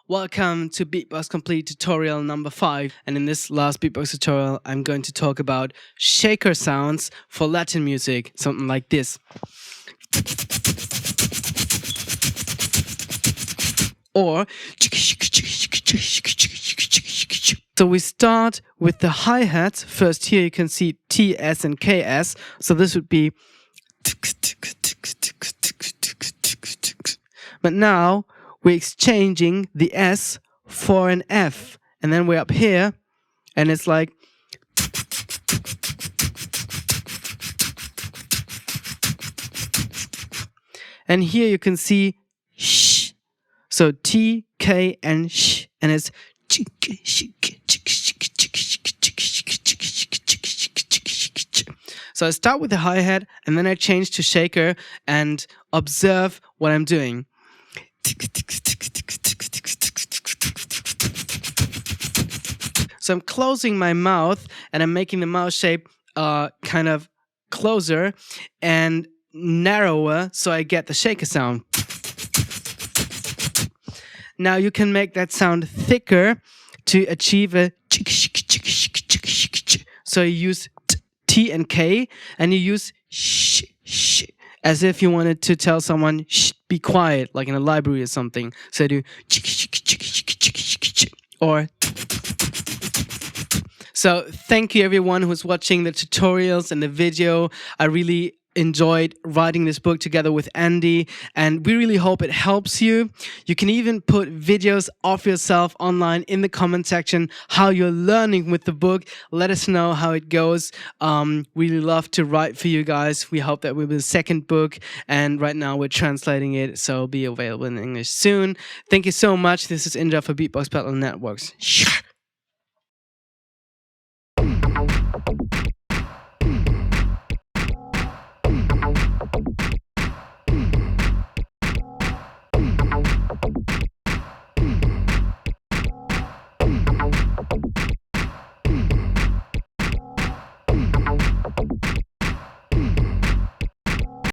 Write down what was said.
Welcome to Beatbox Complete tutorial number 5, and in this last Beatbox tutorial I'm going to talk about shaker sounds for Latin music, something like this. Or so we start with the hi-hats. First here you can see T, S and KS, so this would be, but now we're exchanging the S for an F, and then we're up here and it's like, and here you can see sh, so T, K and sh, and it's so I start with the hi-hat and then I change to shaker and observe what I'm doing. So I'm closing my mouth and I'm making the mouth shape kind of closer and narrower so I get the shaker sound. Now you can make that sound thicker to achieve a so you use T and K and you use sh, sh, as if you wanted to tell someone shh, be quiet, like in a library or something. So I do or. So thank you everyone who's watching the tutorials and the video. I really enjoyed writing this book together with Andy, and we really hope it helps you. You can even put videos of yourself online in the comment section, how you're learning with the book. Let us know how it goes. We really love to write for you guys. We hope that we'll be the second book, and right now we're translating it, so it'll be available in English soon. Thank you so much. This is Indra for Beatbox Battle Networks.